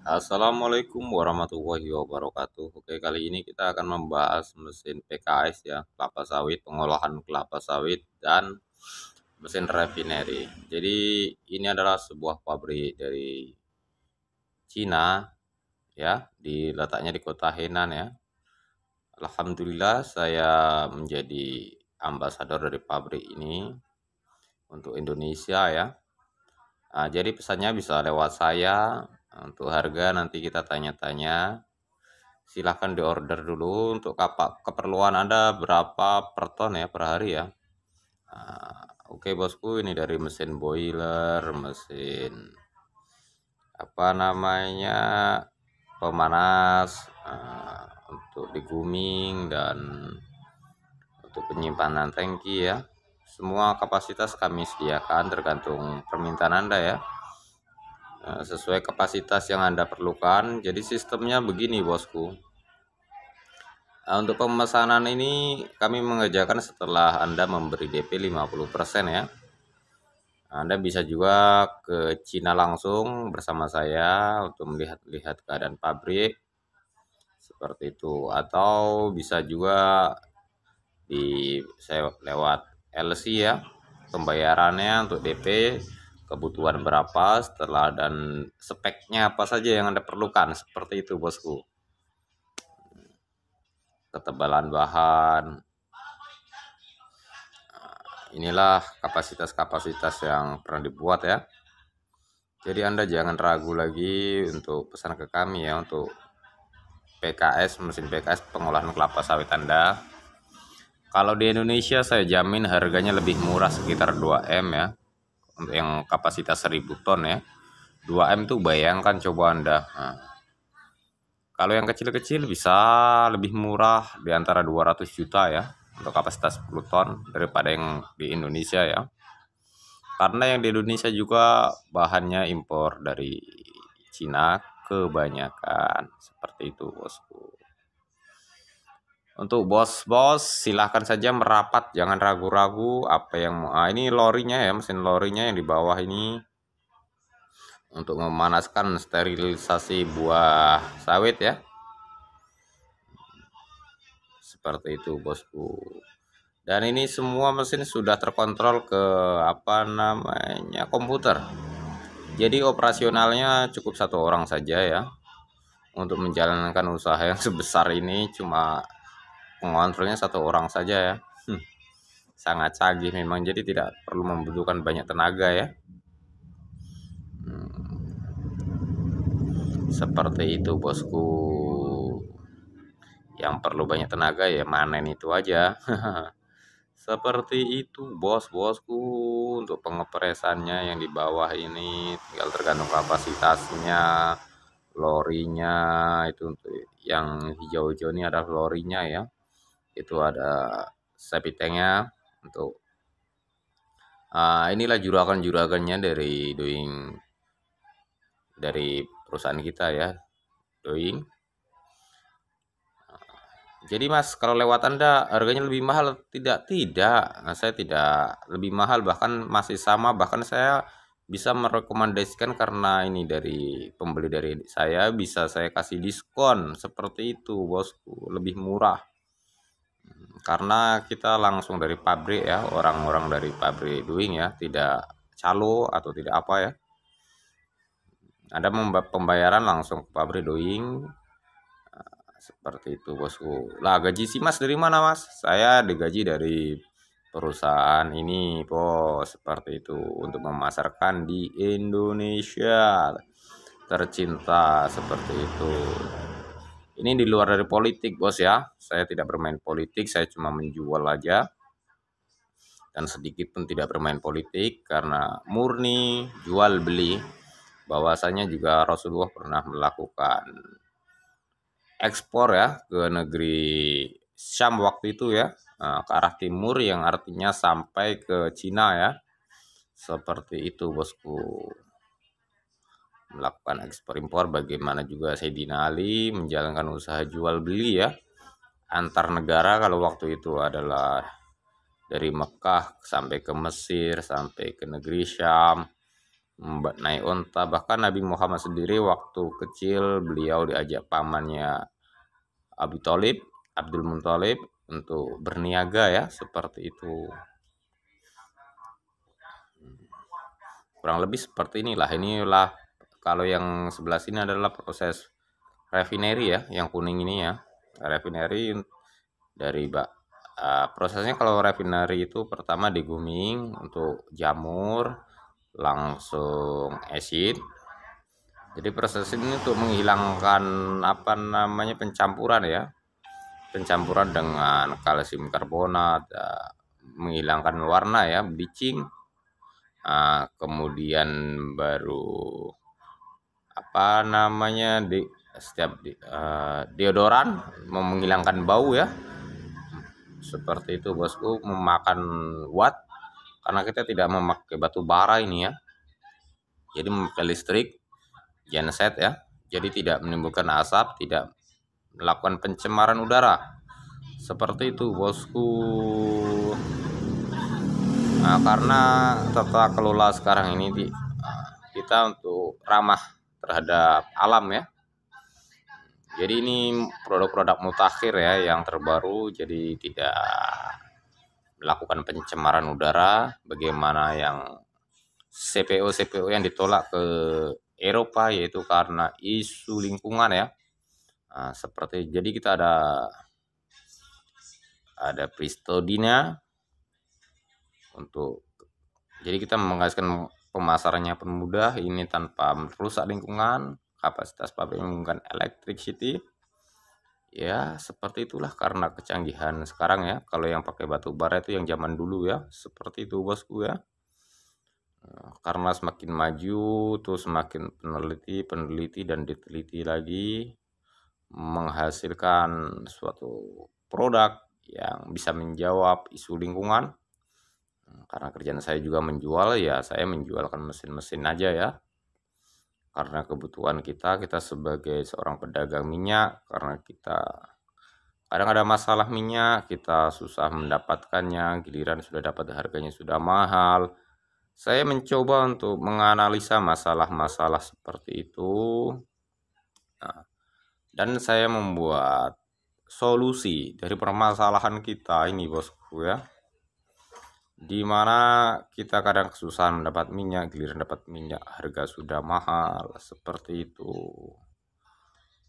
Assalamualaikum warahmatullahi wabarakatuh. Oke, kali ini kita akan membahas mesin PKS ya, kelapa sawit, pengolahan kelapa sawit dan mesin rafineri. Jadi ini adalah sebuah pabrik dari Cina ya, letaknya di kota Henan ya. Alhamdulillah saya menjadi ambasador dari pabrik ini untuk Indonesia ya. Nah, jadi pesannya bisa lewat saya. Untuk harga nanti kita tanya-tanya. Silahkan diorder dulu untuk keperluan Anda berapa per ton ya per hari ya. Oke bosku, ini dari mesin boiler, mesin apa namanya pemanas, untuk diguming dan untuk penyimpanan tangki ya. Semua kapasitas kami sediakan tergantung permintaan Anda ya. Sesuai kapasitas yang Anda perlukan. Jadi sistemnya begini bosku. Untuk pemesanan ini kami mengerjakan setelah Anda memberi DP 50% ya. Anda bisa juga ke Cina langsung bersama saya untuk melihat-lihat keadaan pabrik seperti itu, atau bisa juga saya lewat LC ya. Pembayarannya untuk DP, kebutuhan berapa setelah dan speknya apa saja yang Anda perlukan, seperti itu bosku. Ketebalan bahan, inilah kapasitas-kapasitas yang pernah dibuat ya. Jadi Anda jangan ragu lagi untuk pesan ke kami ya, untuk PKS, mesin PKS pengolahan kelapa sawit Anda. Kalau di Indonesia saya jamin harganya lebih murah, sekitar 2M ya. Untuk yang kapasitas 1000 ton ya. 2M tuh bayangkan coba Anda. Nah, kalau yang kecil-kecil bisa lebih murah, di antara 200 juta ya untuk kapasitas 10 ton daripada yang di Indonesia ya. Karena yang di Indonesia juga bahannya impor dari Cina kebanyakan, seperti itu bosku. Untuk bos-bos silahkan saja merapat, jangan ragu-ragu apa yang ini lorinya ya, mesin lorinya yang di bawah ini untuk memanaskan sterilisasi buah sawit ya. Seperti itu bosku. Dan ini semua mesin sudah terkontrol ke komputer. Jadi operasionalnya cukup satu orang saja ya. Untuk menjalankan usaha yang sebesar ini cuma pengontrolnya satu orang saja ya. Sangat canggih memang, jadi tidak perlu membutuhkan banyak tenaga ya. Seperti itu bosku. Yang perlu banyak tenaga ya manen itu aja. Seperti itu bos-bosku. Untuk pengepresannya yang di bawah ini tinggal tergantung kapasitasnya. Lorinya itu untuk yang hijau-hijau ini adalah lorinya ya. Itu ada septic tanknya untuk inilah juragan-juragannya dari perusahaan kita ya, Doing. Jadi mas, kalau lewat Anda harganya lebih mahal? Tidak, nah, saya tidak lebih mahal, bahkan masih sama, bahkan saya bisa merekomendasikan karena ini dari pembeli dari saya, bisa saya kasih diskon seperti itu bosku, lebih murah. Karena kita langsung dari pabrik ya, orang-orang dari pabrik Doing ya, tidak calo atau tidak apa ya. Ada pembayaran langsung ke pabrik Doing. Seperti itu bosku. Lah gaji si mas dari mana mas? Saya digaji dari perusahaan ini bos. Seperti itu, untuk memasarkan di Indonesia tercinta, seperti itu. Ini di luar dari politik bos ya. Saya tidak bermain politik, saya cuma menjual aja. Dan sedikit pun tidak bermain politik, karena murni jual beli. Bahwasanya juga Rasulullah pernah melakukan ekspor ya ke negeri Syam waktu itu ya, ke arah timur, yang artinya sampai ke Cina ya. Seperti itu bosku, melakukan ekspor impor. Bagaimana juga Sayyidina Ali menjalankan usaha jual beli ya antar negara. Kalau waktu itu adalah dari Mekah sampai ke Mesir, sampai ke negeri Syam, naik onta. Bahkan Nabi Muhammad sendiri waktu kecil beliau diajak pamannya Abdul Muthalib untuk berniaga ya, seperti itu. Kurang lebih seperti inilah kalau yang sebelah sini adalah proses refinery ya, yang kuning ini ya. Refinery dari prosesnya kalau refinery itu pertama diguming untuk jamur, langsung acid. Jadi proses ini untuk menghilangkan apa namanya pencampuran ya, pencampuran dengan kalsium karbonat, menghilangkan warna ya, bleaching. Kemudian baru apa namanya deodoran, menghilangkan bau ya, seperti itu bosku. Memakan watt karena kita tidak memakai batu bara ini ya, jadi memakai listrik genset ya, jadi tidak menimbulkan asap, tidak melakukan pencemaran udara, seperti itu bosku. Karena tata kelola sekarang ini kita untuk ramah terhadap alam ya. Jadi ini produk-produk mutakhir ya, yang terbaru, jadi tidak melakukan pencemaran udara. Bagaimana yang CPO yang ditolak ke Eropa, yaitu karena isu lingkungan ya. Seperti jadi kita ada pristodina untuk, jadi kita menghasilkan pemasarannya pun mudah ini tanpa merusak lingkungan. Kapasitas pabrik menggunakan electricity ya, seperti itulah karena kecanggihan sekarang ya. Kalau yang pakai batu bara itu yang zaman dulu ya, seperti itu bosku ya. Karena semakin maju tuh semakin peneliti dan diteliti lagi menghasilkan suatu produk yang bisa menjawab isu lingkungan. Karena kerjaan saya juga menjual ya, saya menjualkan mesin-mesin aja ya. Karena kebutuhan kita sebagai seorang pedagang minyak, karena kita kadang ada masalah minyak, kita susah mendapatkannya, giliran sudah dapat harganya sudah mahal. Saya mencoba untuk menganalisa masalah-masalah seperti itu. Dan saya membuat solusi dari permasalahan kita ini bosku ya. Dimana kita kadang kesusahan mendapat minyak, giliran dapat minyak harga sudah mahal, seperti itu.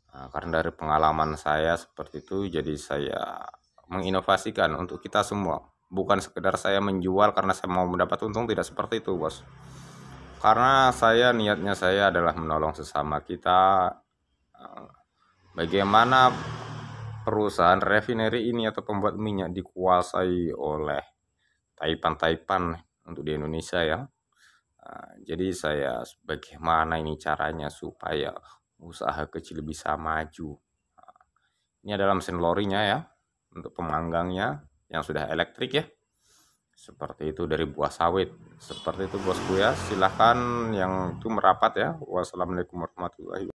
Karena dari pengalaman saya seperti itu, jadi saya menginovasikan untuk kita semua. Bukan sekedar saya menjual karena saya mau mendapat untung, tidak seperti itu bos. Karena niatnya saya adalah menolong sesama kita. Bagaimana perusahaan refinery ini atau pembuat minyak dikuasai oleh taipan untuk di Indonesia ya. Jadi saya bagaimana ini caranya supaya usaha kecil bisa maju. Ini adalah mesin lorinya ya, untuk pemanggangnya yang sudah elektrik ya. Seperti itu dari buah sawit. Seperti itu bosku ya. Silahkan yang itu merapat ya. Wassalamualaikum warahmatullahi wabarakatuh.